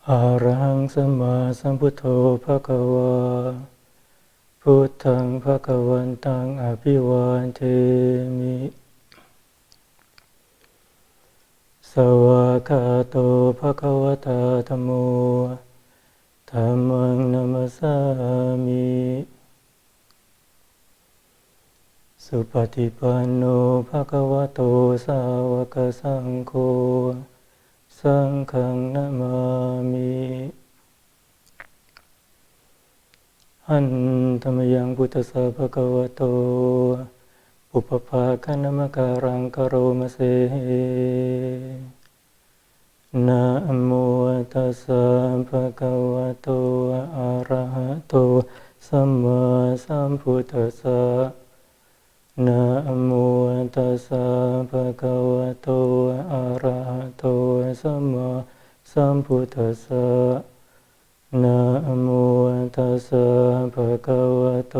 อะระหังสัมมาสัมพุทโธภะคะวาพุทธังภะคะวันตังอภิวาเทมิสวากขาโตภะคะวะตาธัมโมธัมมังนัมมัสสามิสุปฏิปันโนภะคะวะโตสาวกสังโฆสังฆังนะมามิหันธัมมยังพุทธัสสะภะคะวะโตปุปภาคณมการังกโรมเสนะโมตัสสะภะคะวะโตอะระหะโตสัมมาสัมพุทธัสสะนะโมตัสสะภะคะวะโตอะระหะโตสัมมาสัมพุทธัสสะนะโมตัสสะภะคะวะโต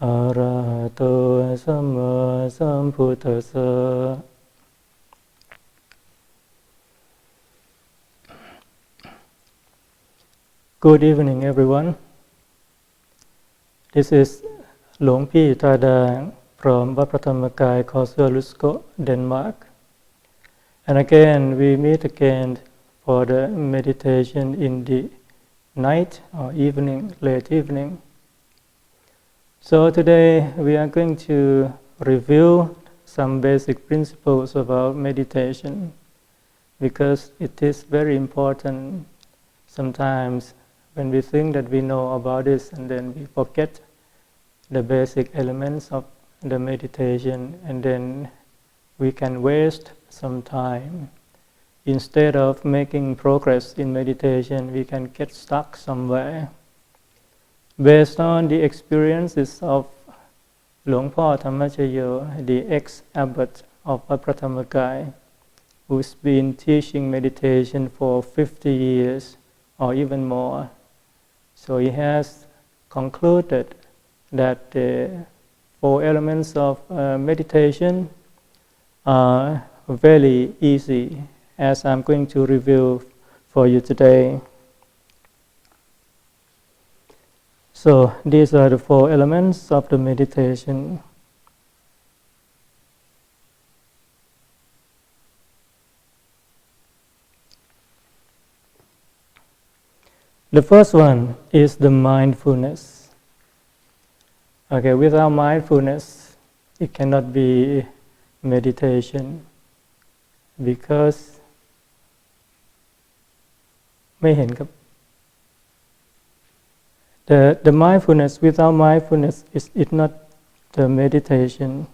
อะระหะโตสัมมาสัมพุทธัสสะ Good evening, everyone. This is Luang Pi Tadang from Wat Pratamakai, Korsør, Denmark. And again, we meet again for the meditation in the night or evening, late evening. So today we are going to review some basic principles about meditation because it is very important. Sometimes when we think that we know about this and then we forget the basic elements of the meditation, and then we can waste some time. Instead of making progress in meditation, we can get stuck somewhere. Based on the experiences of Luang Po Thammachayo, the ex-abbot of Wat Pratamakai, who's been teaching meditation for 50 years or even more. So he has concluded that the 4 elements of meditation are very easy, as I'm going to review for you today. So these are the 4 elements of the meditation. The first one is the mindfulness. Okay, without mindfulness, it cannot be meditation because ไม่เห็นครับ The mindfulness, without mindfulness, is not the meditation.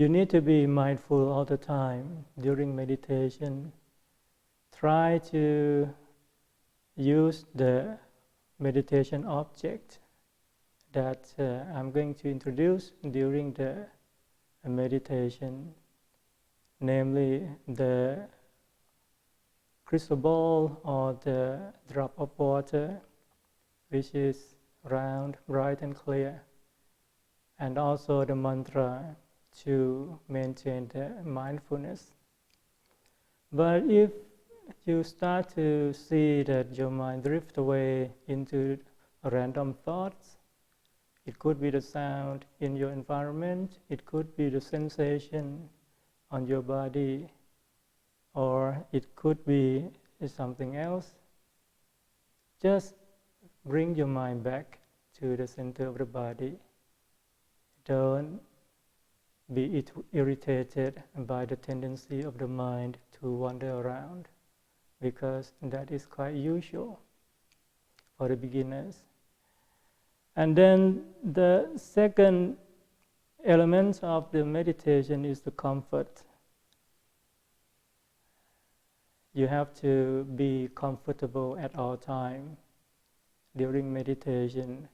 You need to be mindful all the time during meditation. Try to use the meditation object that I'm going to introduce during the meditation, namely the crystal ball or the drop of water, which is round, bright and clear, and also the mantra to maintain the mindfulness. But if you start to see that your mind drifts away into random thoughts, it could be the sound in your environment, it could be the sensation on your body, or it could be something else. Just bring your mind back to the center of the body. Don't be irritated by the tendency of the mind to wander around, because that is quite usual for the beginners. And then the second element of the meditation is the comfort. You have to be comfortable at all times during meditation,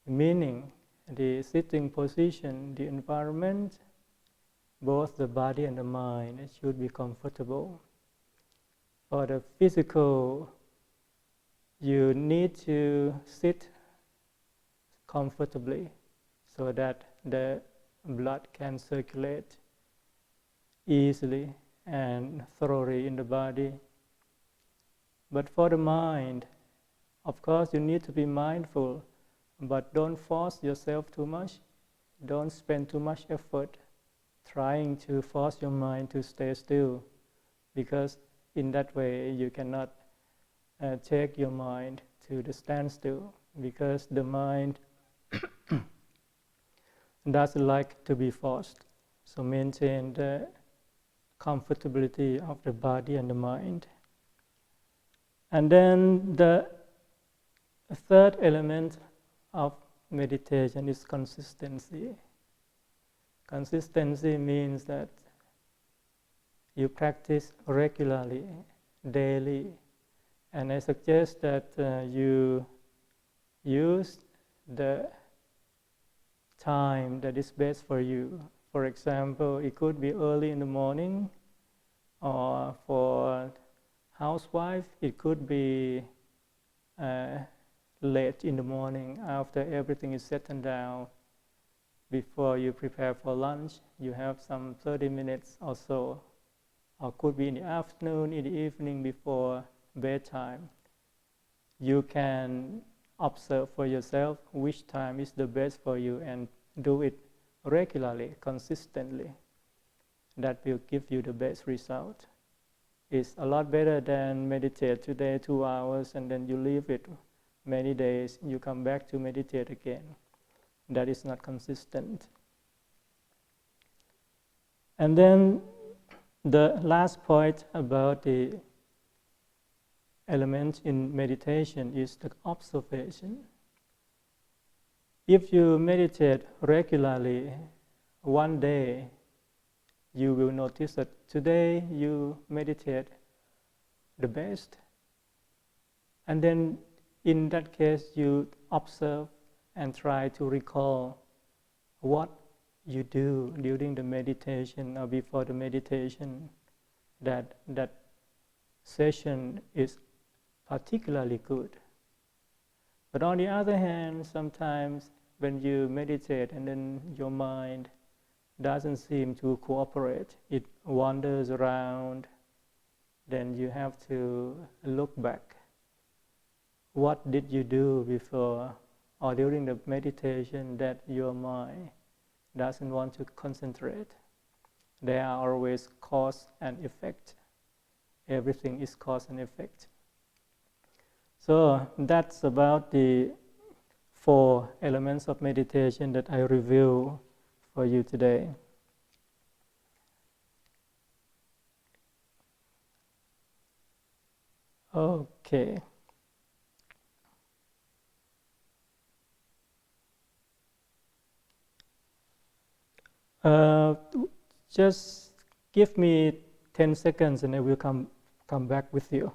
meaning the sitting position, the environment, both the body and the mind should be comfortable. For the physical, you need to sit comfortably. So so that the blood can circulate easily and thoroughly in the body. But for the mind, of course, you need to be mindful, but don't force yourself too much. Don't spend too much effort trying to force your mind to stay still, because in that way you cannot take your mind to the standstill, because the mind doesn't like to be forced. So maintain the comfortability of the body and the mind. And then the third element of meditation is consistency. Consistency means that you practice regularly, daily. And I suggest that you use the time that is best for you. For example, it could be early in the morning, or for housewife, it could be late in the morning after everything is settled down. Before you prepare for lunch, you have some 30 minutes or so, or could be in the afternoon, in the evening before bedtime. You can observe for yourself which time is the best for you and do it regularly, consistently. That will give you the best result. It's a lot better than meditate today 2 hours and then you leave it many days, you come back to meditate again. That is not consistent. And then the last point about the element in meditation is the observation. If you meditate regularly, one day you will notice that today you meditate the best. And then in that case you observe and try to recall what you do during the meditation or before the meditation, that session is particularly good. But on the other hand, sometimes when you meditate and then your mind doesn't seem to cooperate, it wanders around, then you have to look back. What did you do before or during the meditation that your mind doesn't want to concentrate? There are always cause and effect. Everything is cause and effect. So that's about the 4 elements of meditation that I review for you today. Okay. Just give me 10 seconds and I will come back with you.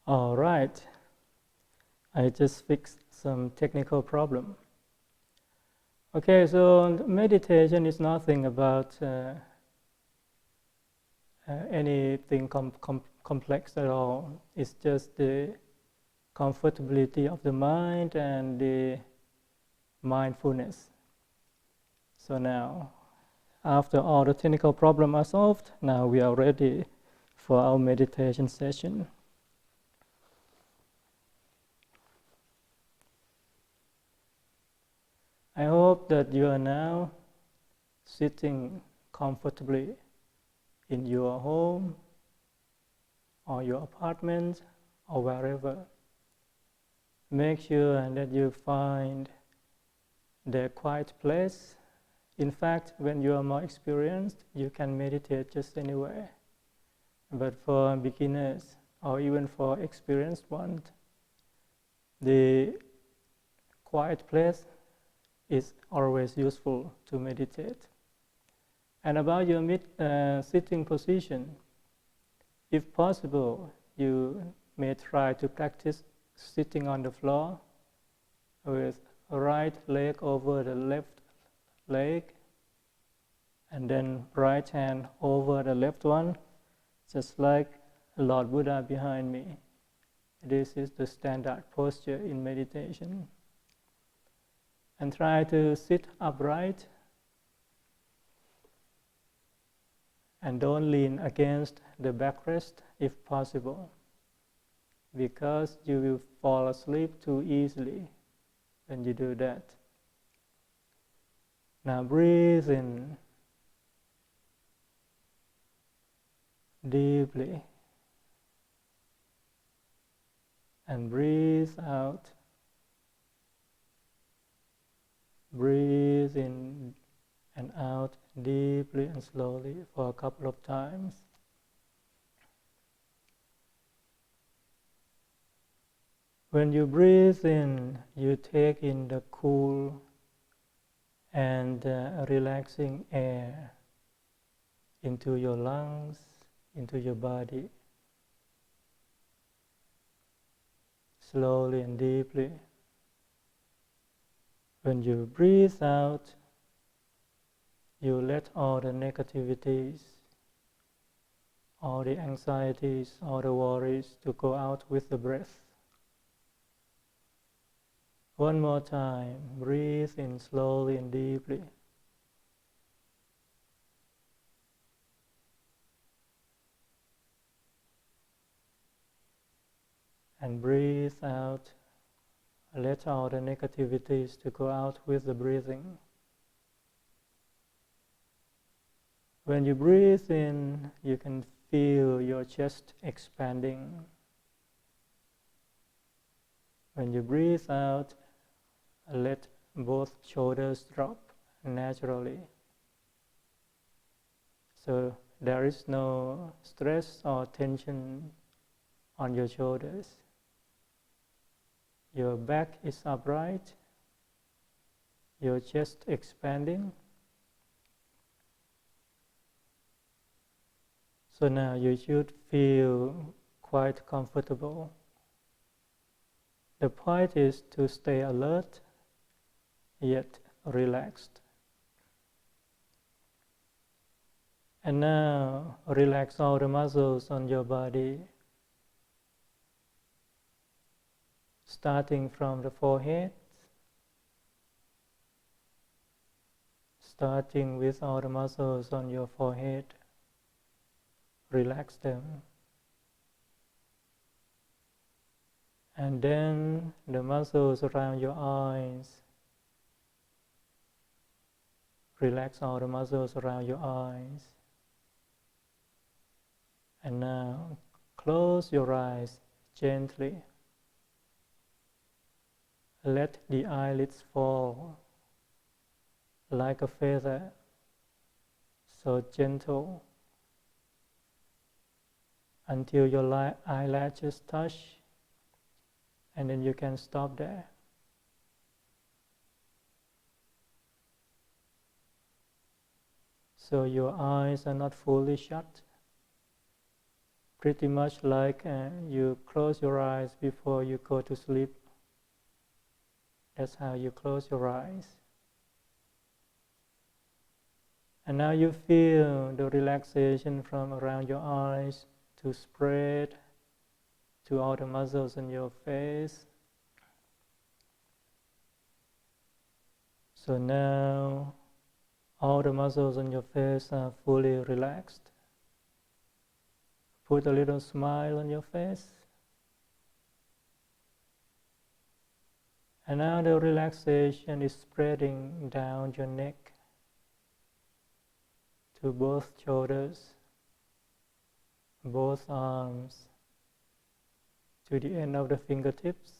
All right, I just fixed some technical problem. Okay, so meditation is nothing about anything complex at all. It's just the comfortability of the mind and the mindfulness. So now, after all the technical problems are solved, now we are ready for our meditation session. I hope that you are now sitting comfortably in your home or your apartment or wherever. Make sure that you find the quiet place. In fact, when you are more experienced, you can meditate just anywhere. But for beginners or even for experienced ones, the quiet place is always useful to meditate. And about your sitting position, if possible, you may try to practice sitting on the floor with right leg over the left leg, and then right hand over the left one, just like Lord Buddha behind me. This is the standard posture in meditation. And try to sit upright and don't lean against the backrest if possible, because you will fall asleep too easily when you do that. Now breathe in deeply and breathe out. Breathe in and out deeply and slowly for a couple of times. When you breathe in, you take in the cool and relaxing air into your lungs, into your body, slowly and deeply. When you breathe out, you let all the negativities, all the anxieties, all the worries to go out with the breath. One more time, breathe in slowly and deeply. And breathe out. Let all the negativities to go out with the breathing. When you breathe in, you can feel your chest expanding. When you breathe out, let both shoulders drop naturally. So there is no stress or tension on your shoulders. Your back is upright, your chest expanding. So now you should feel quite comfortable. The point is to stay alert, yet relaxed. And now relax all the muscles on your body, starting from the forehead, starting with all the muscles on your forehead. Relax them. And then the muscles around your eyes. Relax all the muscles around your eyes. And now close your eyes gently. Let the eyelids fall like a feather, so gentle, until your eyelashes touch, and then you can stop there. So your eyes are not fully shut, pretty much like you close your eyes before you go to sleep. That's how you close your eyes. And now you feel the relaxation from around your eyes to spread to all the muscles in your face. So now all the muscles on your face are fully relaxed. Put a little smile on your face. And now the relaxation is spreading down your neck to both shoulders, both arms, to the end of the fingertips.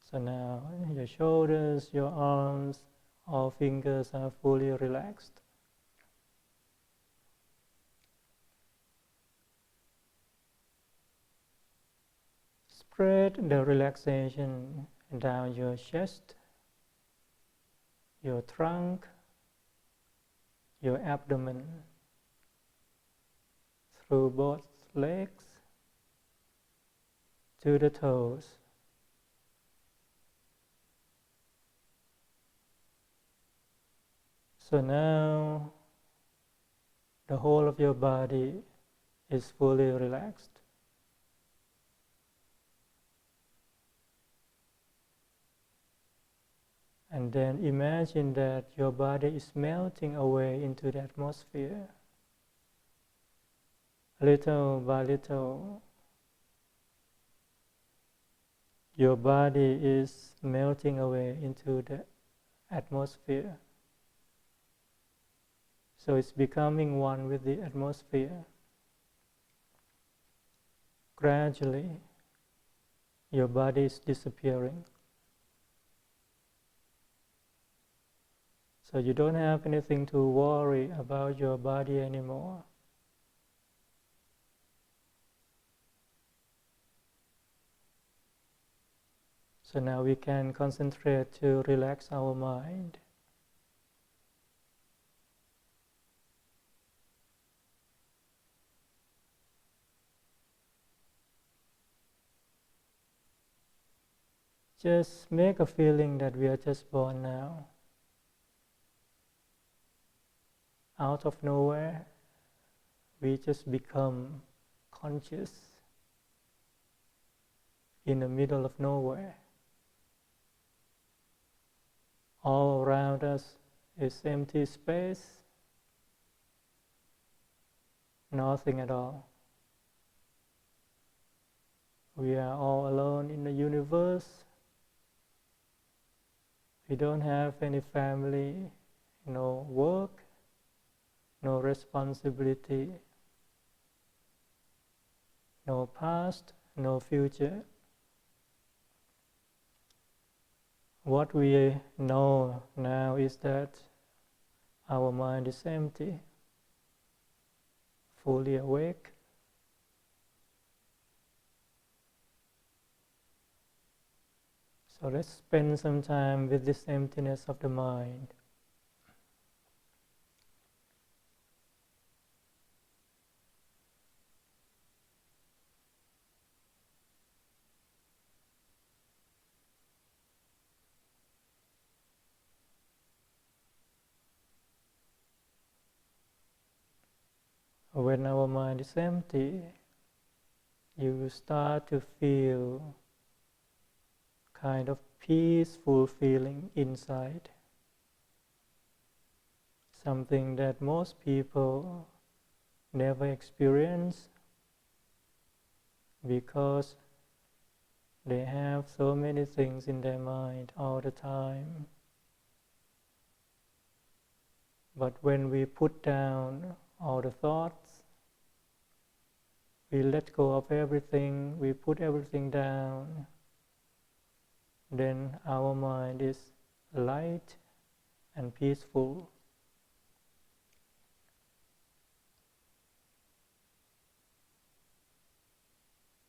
So now your shoulders, your arms, all fingers are fully relaxed. Spread the relaxation down your chest, your trunk, your abdomen, through both legs to the toes. So now the whole of your body is fully relaxed. And then imagine that your body is melting away into the atmosphere. Little by little, your body is melting away into the atmosphere. So it's becoming one with the atmosphere. Gradually, your body is disappearing. So you don't have anything to worry about your body anymore. So now we can concentrate to relax our mind. Just make a feeling that we are just born now. Out of nowhere, we just become conscious in the middle of nowhere. All around us is empty space, nothing at all. We are all alone in the universe. We don't have any family, no work, no responsibility, no past, no future. What we know now is that our mind is empty, fully awake. So let's spend some time with this emptiness of the mind. When our mind is empty, you start to feel kind of peaceful feeling inside. Something that most people never experience because they have so many things in their mind all the time. But when we put down all the thoughts, we let go of everything, we put everything down, then our mind is light and peaceful.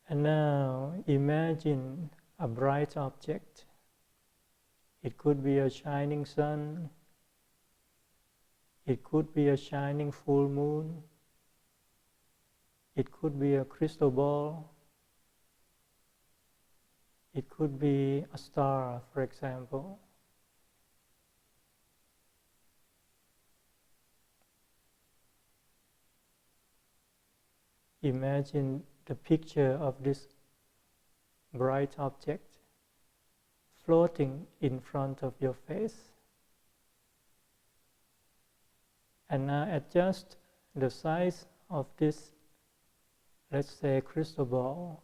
And now imagine a bright object. It could be a shining sun, it could be a shining full moon, it could be a crystal ball, it could be a star, for example. Imagine the picture of this bright object floating in front of your face. And now adjust the size of this, let's say, crystal ball,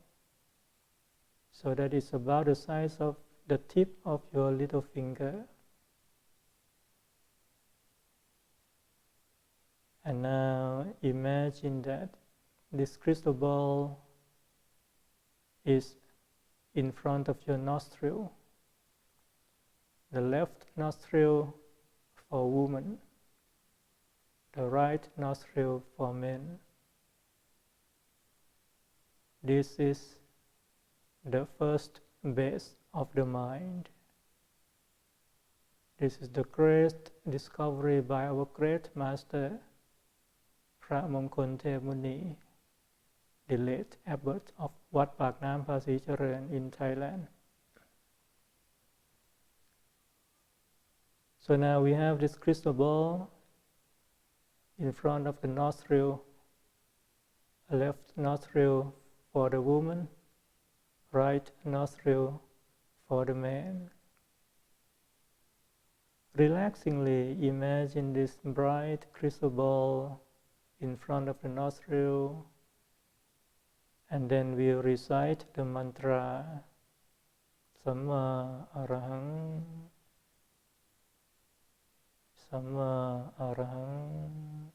so that it's about the size of the tip of your little finger. And now imagine that this crystal ball is in front of your nostril. The left nostril for women, the right nostril for men. This is the first base of the mind. This is the great discovery by our great master, Phra Mongkol Thep Muni, the late abbot of Wat Pak Nam Phasi Charan in Thailand. So now we have this crystal ball in front of the nostril, left nostril for the woman, right nostril for the man. Relaxingly imagine this bright crystal ball in front of the nostril, and then we recite the mantra Samma Arahang, Samma Arahang,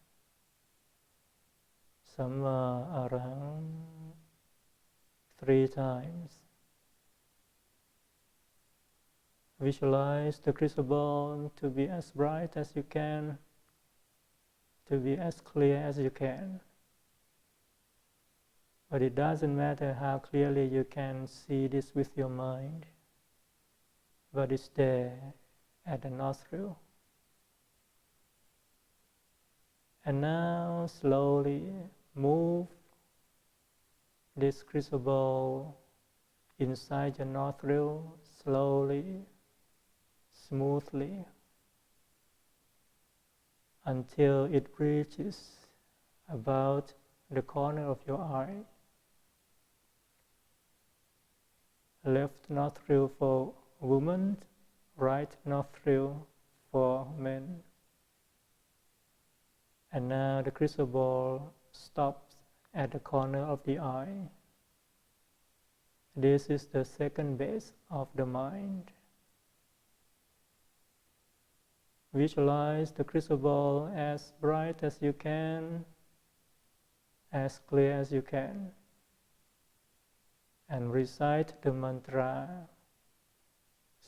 Samma Arahang 3 times. Visualize the crystal ball to be as bright as you can, to be as clear as you can. But it doesn't matter how clearly you can see this with your mind, but it's there at the nostril. And now slowly move this crystal ball inside your nostril, slowly, smoothly, until it reaches about the corner of your eye. Left nostril for women, right nostril for men. And now the crystal ball stops at the corner of the eye. This is the second base of the mind. Visualize the crystal ball as bright as you can, as clear as you can, and recite the mantra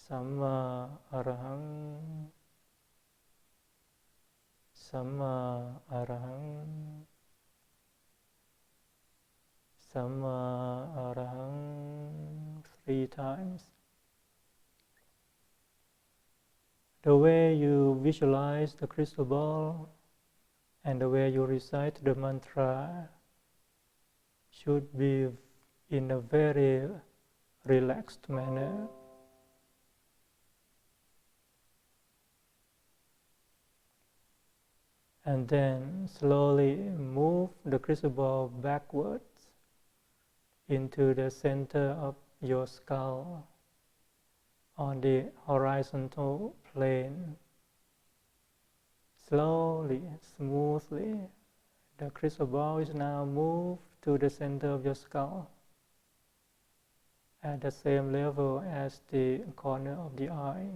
Samma Arahang, Samma Arahang, Samma Arahang 3 times. The way you visualize the crystal ball and the way you recite the mantra should be in a very relaxed manner. And then slowly move the crystal ball backwards into the center of your skull on the horizontal plane. Slowly, smoothly, the crystal ball is now moved to the center of your skull at the same level as the corner of the eye.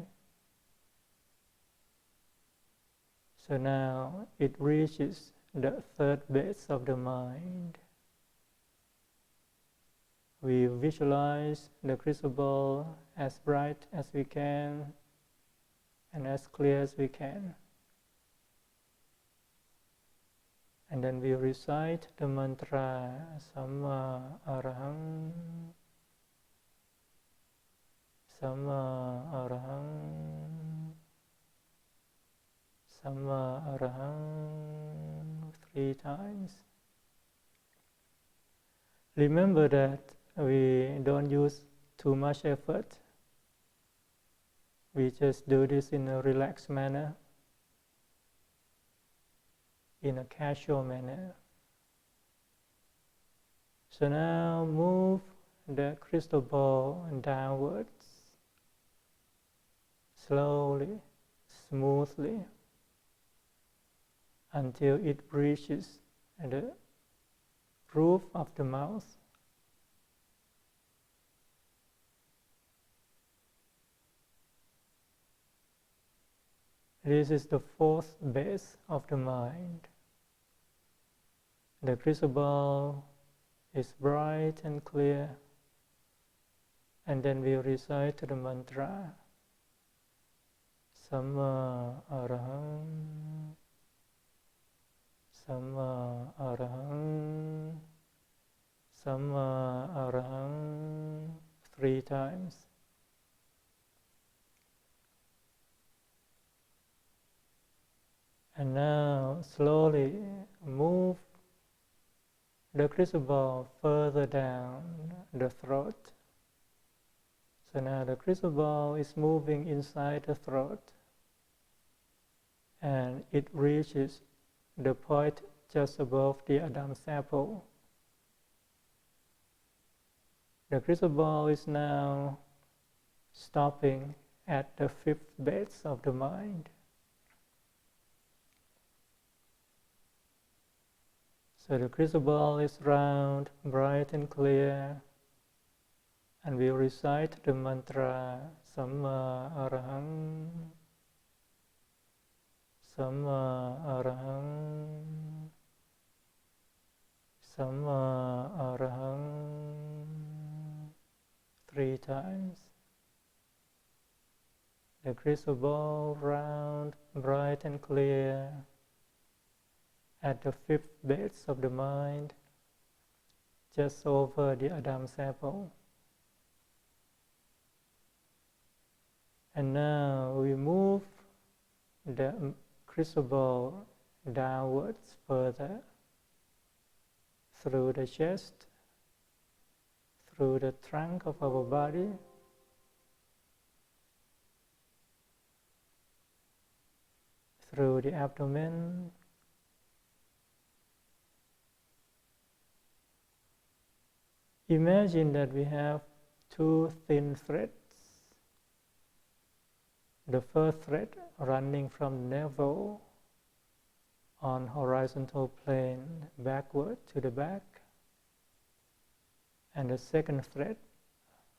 So now it reaches the third base of the mind. We visualize the crystal ball as bright as we can and as clear as we can. And then we recite the mantra Samma Arahang, Samma Arahang, Samma Arahang 3 times. Remember that we don't use too much effort. We just do this in a relaxed manner, in a casual manner. So now move the crystal ball downwards, slowly, smoothly, until it reaches the roof of the mouth. This is the fourth base of the mind. The crystal ball is bright and clear, and then we recite the mantra Samma Arahang, Samma Arahang, Samma Arahang 3 times. And now slowly move the crystal ball further down the throat. So now the crystal ball is moving inside the throat, and it reaches the point just above the Adam's apple. The crystal ball is now stopping at the fifth base of the mind. So the crystal ball is round, bright and clear, and we recite the mantra Samma Arahang, Samma Arahang, Samma Arahang 3 times. The crystal ball round, bright and clear, at the fifth base of the mind, just over the Adam's apple. And now we move the crystal ball downwards further through the chest, through the trunk of our body, through the abdomen, imagine that we have 2 thin threads. The first thread running from the navel on horizontal plane backward to the back, and the second thread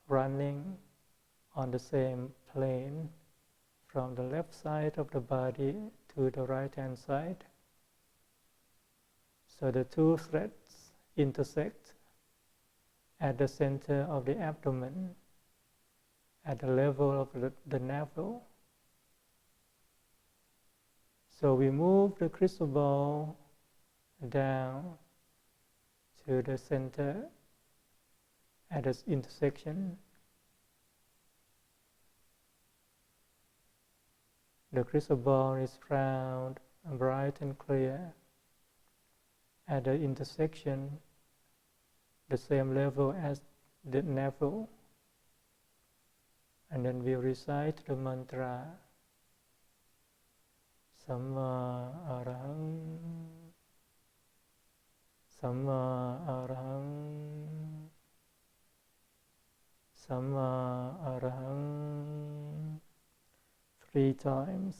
running on the same plane from the left side of the body to the right hand side. So the 2 threads intersect at the center of the abdomen, at the level of the navel. So we move the crystal ball down to the center at this intersection. The crystal ball is round, bright and clear at the intersection, the same level as the navel. And then we recite the mantra Samma Arahang, Samma Arahang, Samma Arahang 3 times.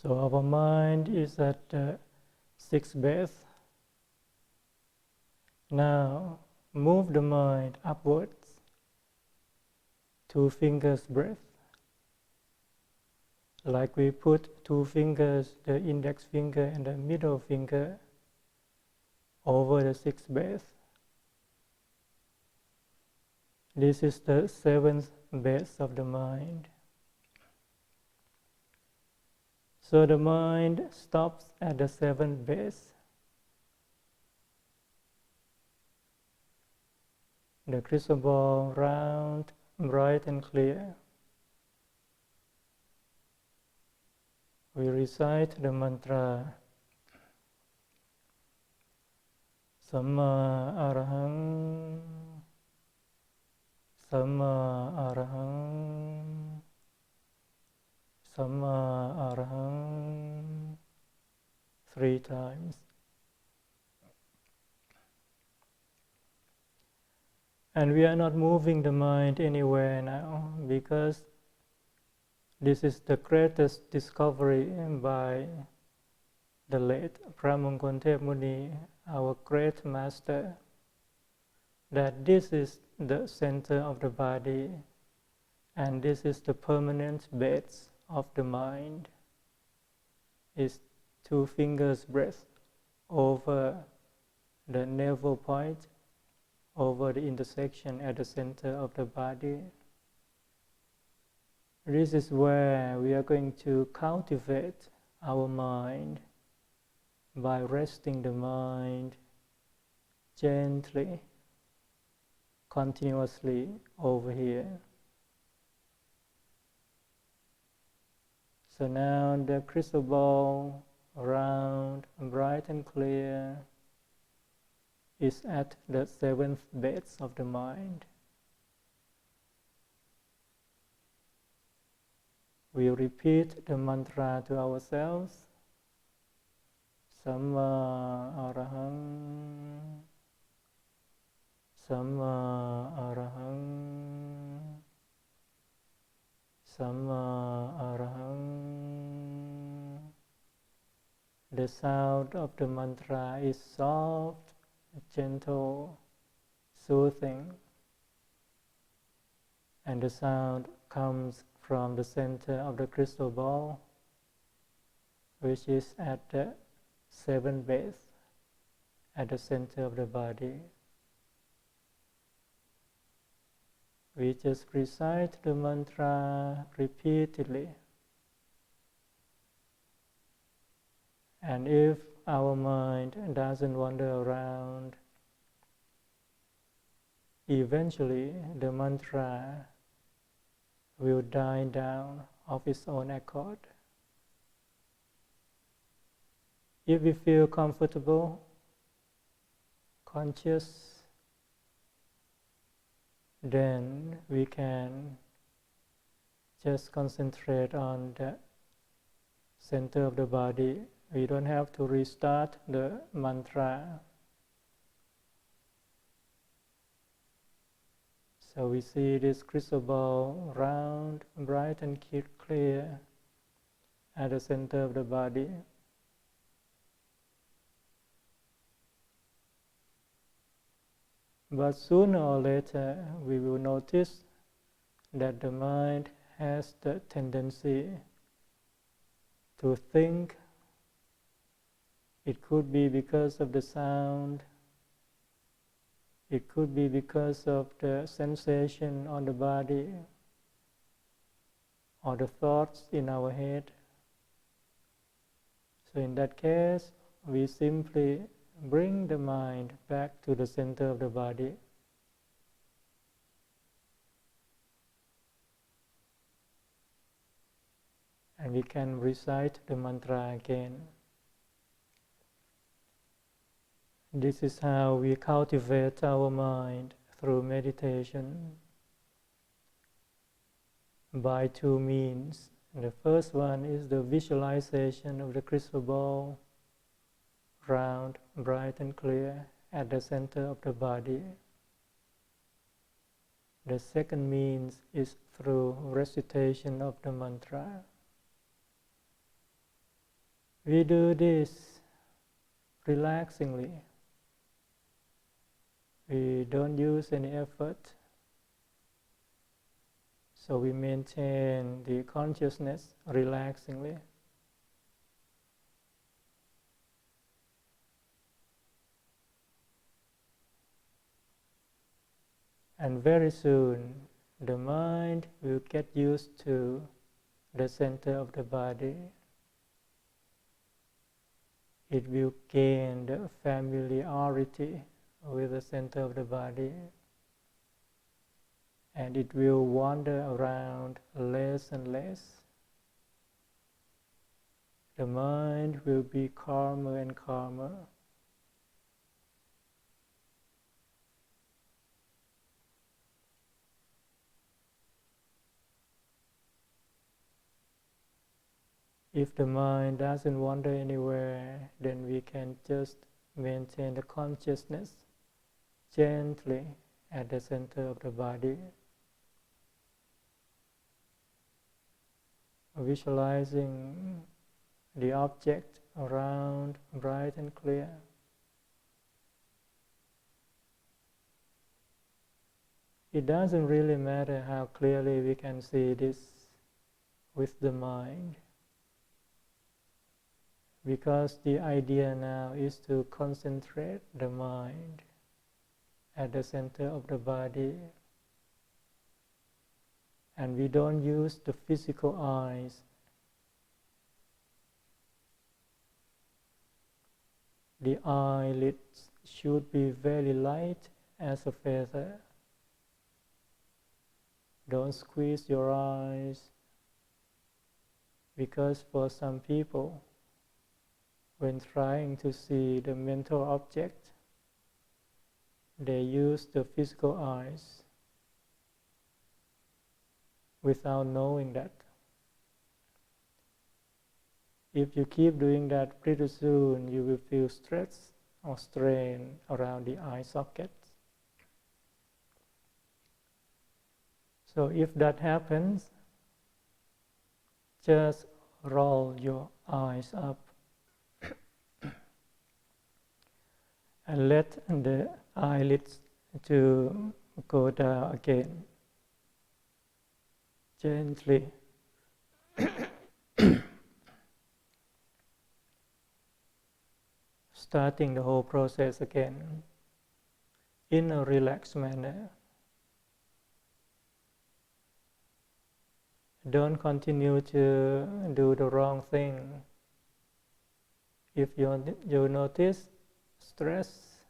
So our mind is at the sixth base. Now move the mind upwards, 2 fingers breadth. Like we put 2 fingers, the index finger and the middle finger, over the sixth base. This is the seventh base of the mind. So the mind stops at the seventh base. The crystal ball round, bright and clear. We recite the mantra Samma Arahang, Samma Arahang, Samma Arahang 3 times. And we are not moving the mind anywhere now, because this is the greatest discovery by the late Pramangkon Thep Muni, our great master, that this is the center of the body and this is the permanent base of the mind. Is 2 fingers breadth over the navel point, over the intersection at the center of the body. This is where we are going to cultivate our mind by resting the mind gently, continuously over here. So now the crystal ball, round, bright and clear, is at the 7th base of the mind. We repeat the mantra to ourselves. Samma Arahang, Samma Arahang, Samma Arahang. The sound of the mantra is soft, gentle, soothing, and the sound comes from the center of the crystal ball, which is at the 7th base, at the center of the body. We just recite the mantra repeatedly. And if our mind doesn't wander around, eventually the mantra will die down of its own accord. If we feel comfortable, conscious, then we can just concentrate on the center of the body. We don't have to restart the mantra. So we see this crystal ball, round, bright and clear, at the center of the body. But sooner or later, we will notice that the mind has the tendency to think. It could be because of the sound. It could be because of the sensation on the body or the thoughts in our head. So in that case, we simply bring the mind back to the center of the body. And we can recite the mantra again. This is how we cultivate our mind through meditation by 2 means. The first one is the visualization of the crystal ball, round, bright and clear, at the center of the body. The second means is through recitation of the mantra. We do this relaxingly. We don't use any effort. So we maintain the consciousness relaxingly. And very soon, the mind will get used to the center of the body. It will gain the familiarity with the center of the body, and it will wander around less and less. The mind will be calmer and calmer. If the mind doesn't wander anywhere, then we can just maintain the consciousness gently at the center of the body, visualizing the object around bright and clear. It doesn't really matter how clearly we can see this with the mind, because the idea now is to concentrate the mind at the center of the body, and we don't use the physical eyes. The eyelids should be very light as a feather. Don't squeeze your eyes, because for some people, when trying to see the mental object, they use the physical eyes without knowing that. If you keep doing that, pretty soon you will feel stress or strain around the eye sockets. So if that happens, just roll your eyes up and let the eyelids to go down again, gently. Starting the whole process again in a relaxed manner. Don't continue to do the wrong thing. If you notice stress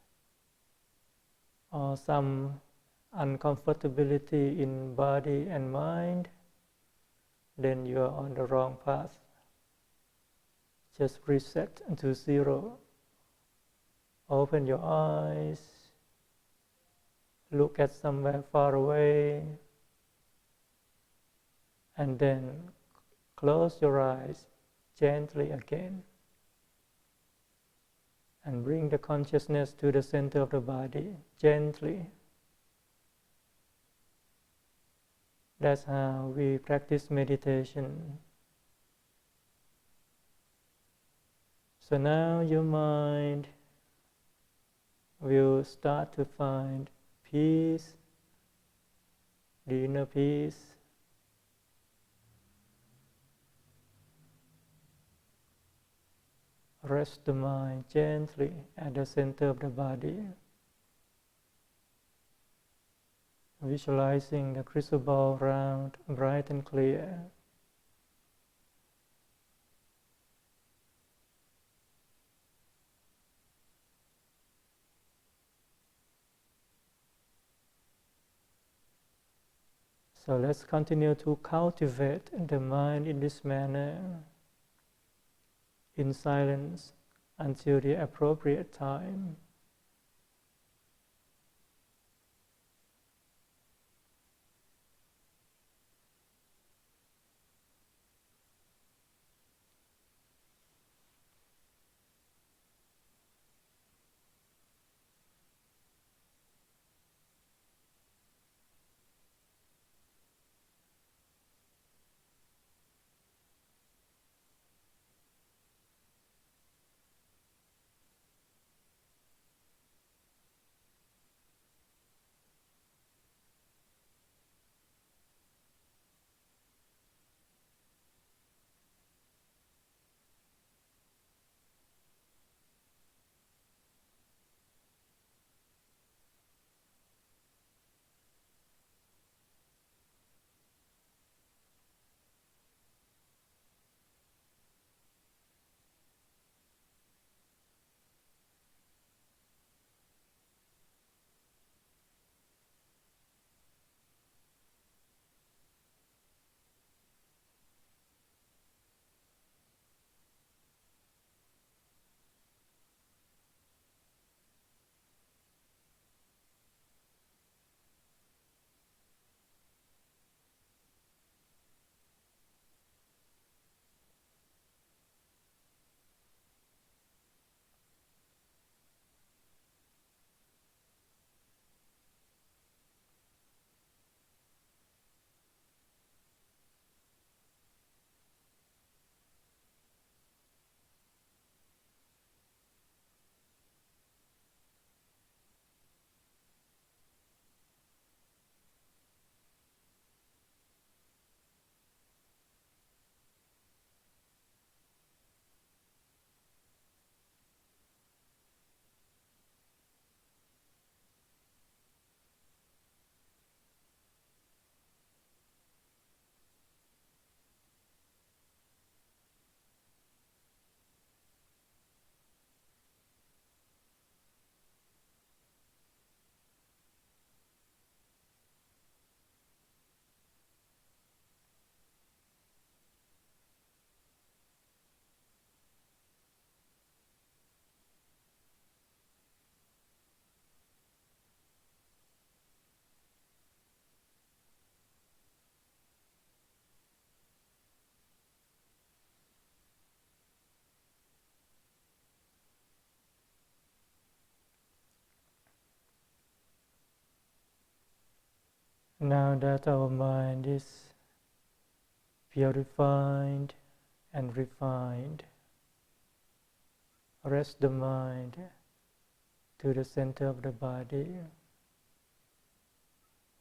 or some uncomfortability in body and mind, then you are on the wrong path. Just reset to zero. Open your eyes, look at somewhere far away, and then close your eyes gently again. And bring the consciousness to the center of the body, gently. That's how we practice meditation. So now your mind will start to find peace, the inner peace. Rest the mind gently at the center of the body, visualizing the crystal ball round, bright and clear. So let's continue to cultivate the mind in this manner, in silence, until the appropriate time. Now that our mind is purified and refined, rest the mind to the center of the body.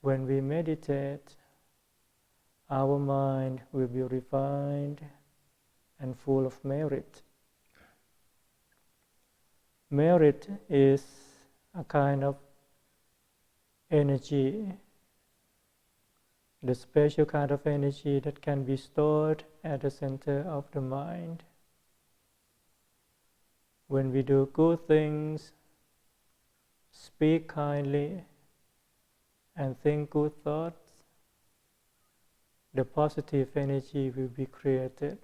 When we meditate, our mind will be refined and full of merit. Merit is a kind of energy, the special kind of energy that can be stored at the center of the mind. When we do good things, speak kindly, and think good thoughts, the positive energy will be created.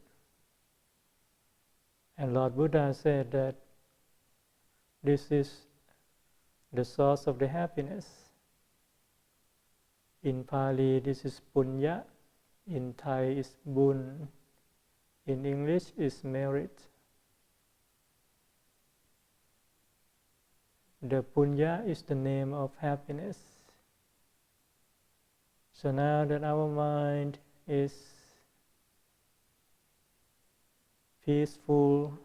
And Lord Buddha said that this is the source of the happiness. In Pali, this is punya. In Thai, is bun. In English, is merit. The punya is the name of happiness. So now that our mind is peaceful,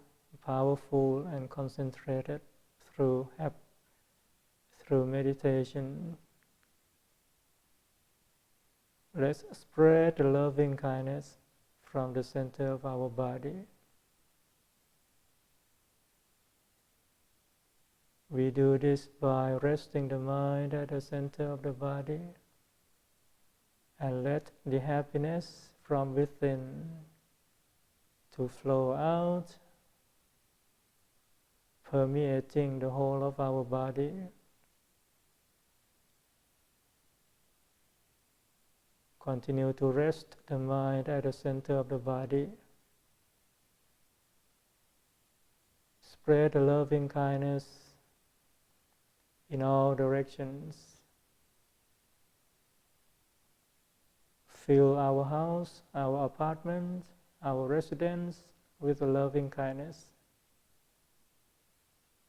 powerful, and concentrated through meditation, let's spread the loving kindness from the center of our body. We do this by resting the mind at the center of the body and let the happiness from within to flow out, permeating the whole of our body. Continue to rest the mind at the center of the body. Spread the loving kindness in all directions. Fill our house, our apartment, our residence with the loving kindness.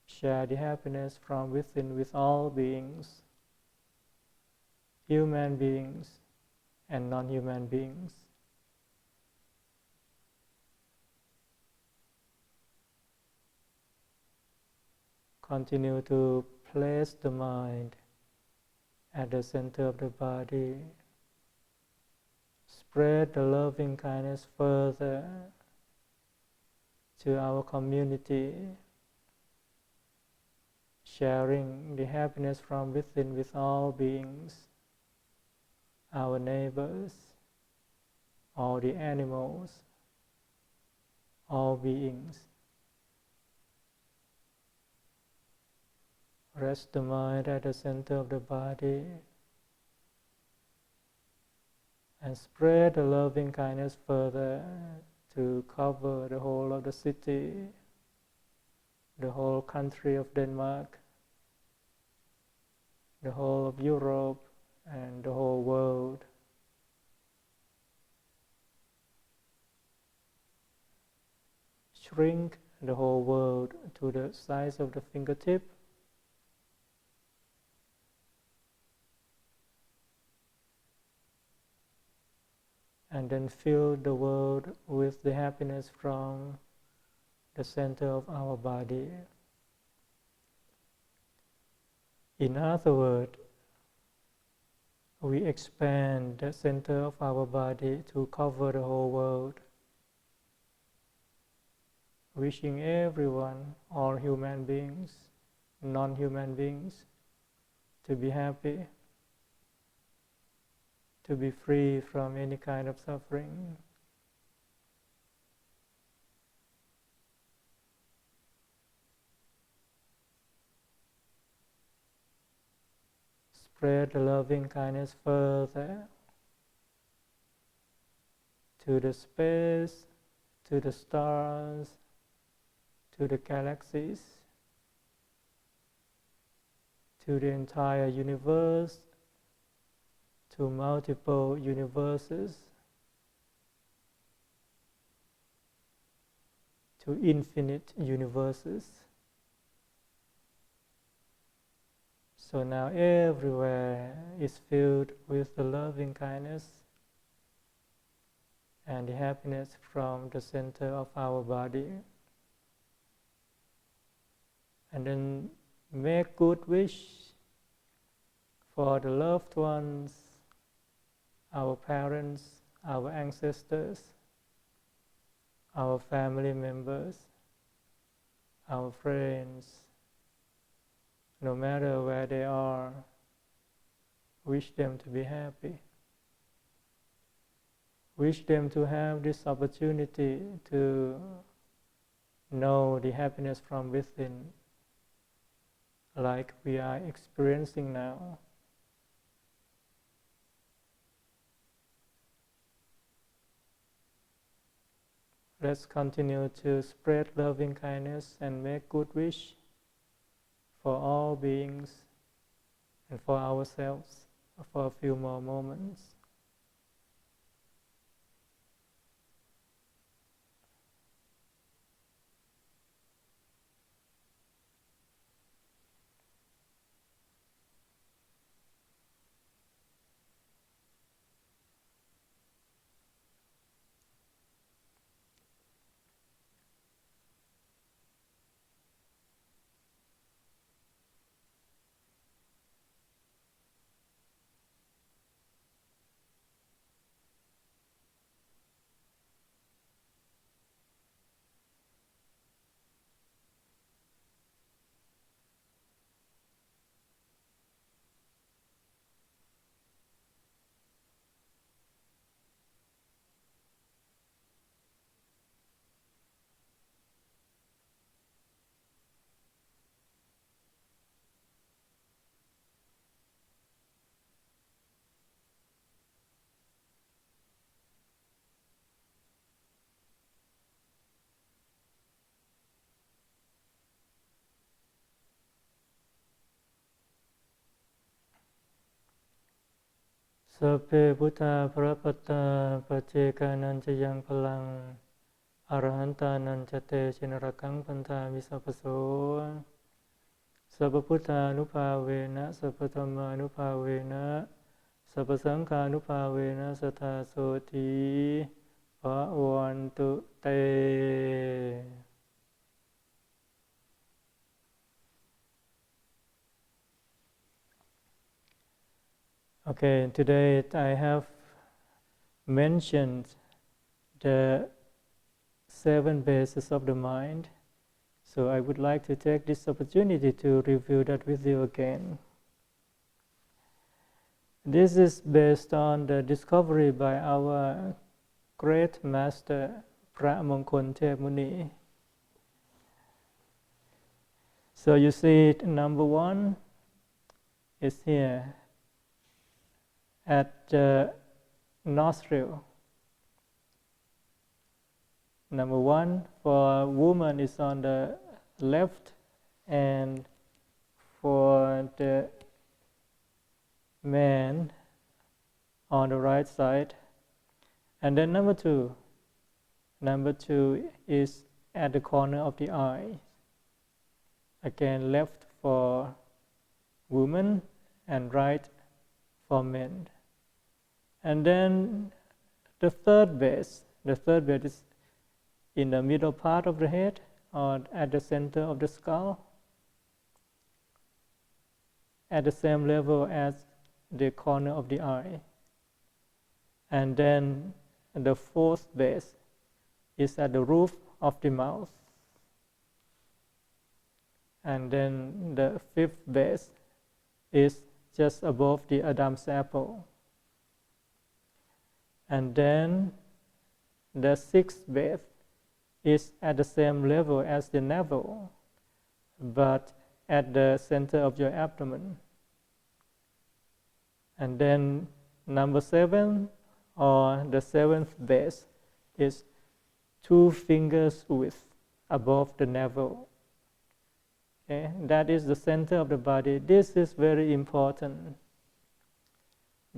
Share the happiness from within with all beings, human beings and non-human beings. Continue to place the mind at the center of the body. Spread the loving kindness further to our community, sharing the happiness from within with all beings, our neighbors, all the animals, all beings. Rest the mind at the center of the body and spread the loving kindness further to cover the whole of the city, the whole country of Denmark, the whole of Europe, and the whole world. Shrink the whole world to the size of the fingertip. And then fill the world with the happiness from the center of our body. In other words, we expand the center of our body to cover the whole world, wishing everyone, all human beings, non-human beings, to be happy, to be free from any kind of suffering. Spread the loving kindness further to the space, to the stars, to the galaxies, to the entire universe, to multiple universes, to infinite universes. So now everywhere is filled with the loving kindness and the happiness from the center of our body. And then make good wish for the loved ones, our parents, our ancestors, our family members, our friends. No matter where they are, wish them to be happy. Wish them to have this opportunity to know the happiness from within, like we are experiencing now. Let's continue to spread loving kindness and make good wish for all beings and for ourselves for a few more moments. Sabbe Buddha Prapata Pacekanan Jayang Palang Arahantanan Jate Chinarakaṃ Pantha Visapaso Sabba Buddha Nupavena Sabba Dhamma Nupavena Sabba Saṅgha Nupavena Sattha Soti Bhavantu Te. Okay, today I have mentioned the 7 bases of the mind. So I would like to take this opportunity to review that with you again. This is based on the discovery by our great master, Phra Mongkol Thep Muni. So you see number 1 is here at the nostril. Number 1 for woman is on the left, and for the man on the right side. And then number 2 is at the corner of the eye. Again, left for woman and right for men. And then the third base is in the middle part of the head or at the center of the skull, at the same level as the corner of the eye. And then the fourth base is at the roof of the mouth. And then the fifth base is just above the Adam's apple. And then the sixth base is at the same level as the navel, but at the center of your abdomen. And then number 7, or the 7th base, is 2 fingers width above the navel. Okay? That is the center of the body. This is very important.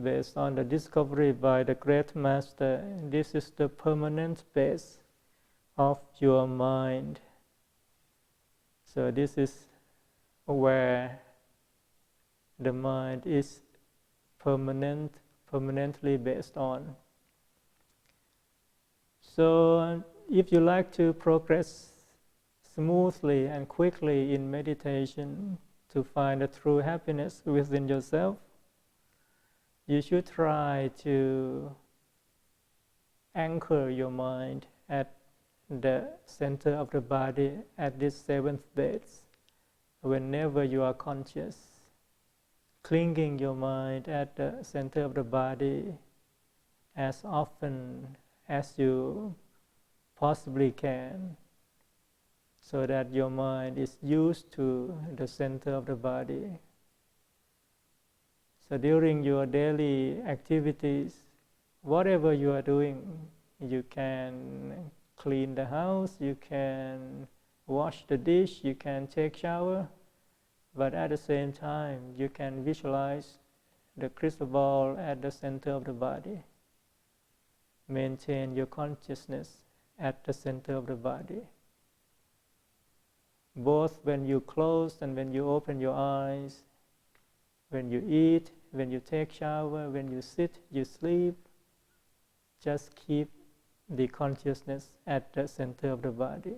Based on the discovery by the great master, this is the permanent base of your mind. So this is where the mind is permanently based on. So if you like to progress smoothly and quickly in meditation to find the true happiness within yourself, you should try to anchor your mind at the center of the body at this seventh base whenever you are conscious, clinging your mind at the center of the body as often as you possibly can, so that your mind is used to the center of the body. So during your daily activities, whatever you are doing, you can clean the house, you can wash the dish, you can take shower, but at the same time, you can visualize the crystal ball at the center of the body. Maintain your consciousness at the center of the body. Both when you close and when you open your eyes, when you eat, when you take shower, when you sit, you sleep, just keep the consciousness at the center of the body.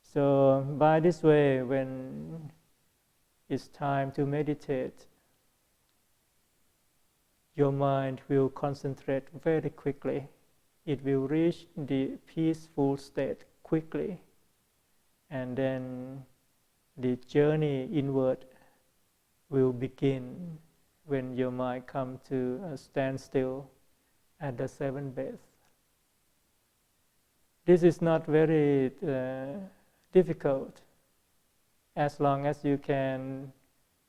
So by this way, when it's time to meditate, your mind will concentrate very quickly. It will reach the peaceful state quickly. And then the journey inward will begin when your mind comes to a standstill at the seventh base. This is not very difficult as long as you can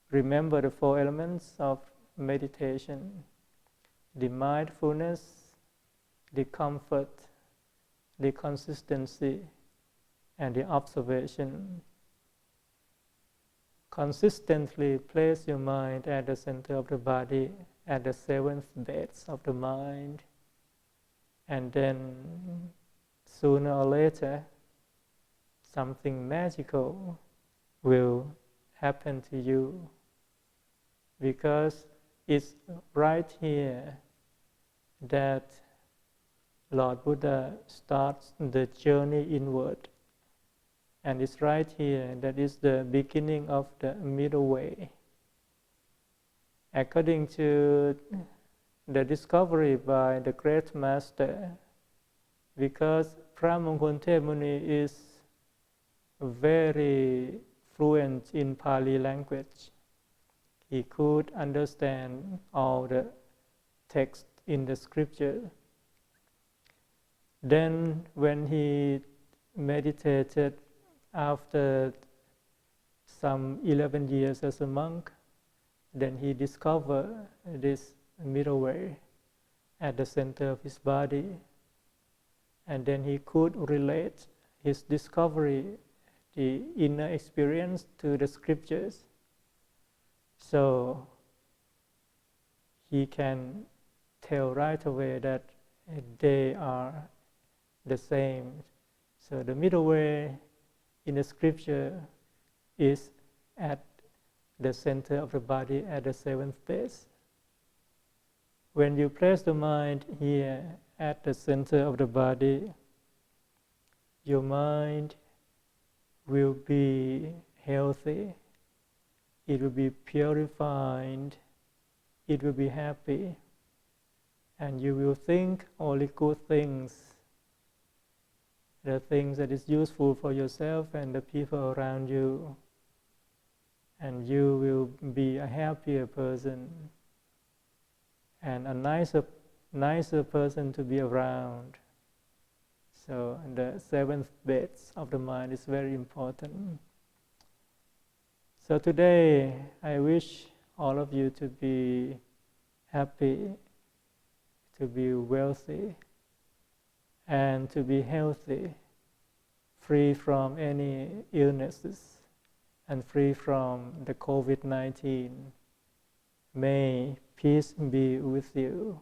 remember the four elements of meditation: the mindfulness, the comfort, the consistency, and the observation. Consistently place your mind at the center of the body, at the seventh base of the mind, and then sooner or later something magical will happen to you, because it's right here that Lord Buddha starts the journey inward. And it's right here that is the beginning of the middle way. According to the discovery by the great master, because Pramangkon Thep Muni is very fluent in Pali language, he could understand all the text in the scripture. Then when he meditated after some 11 years as a monk, then he discovered this middle way at the center of his body. And then he could relate his discovery, the inner experience, to the scriptures. So he can tell right away that they are the same. So the middle way in the scripture is at the center of the body at the seventh base. When you place the mind here at the center of the body, your mind will be healthy, it will be purified, it will be happy, and you will think only good things, the things that is useful for yourself and the people around you, and you will be a happier person and a nicer person to be around. So the seventh base of the mind is very important. So today I wish all of you to be happy, to be wealthy, and to be healthy, free from any illnesses, and free from the COVID-19. May peace be with you.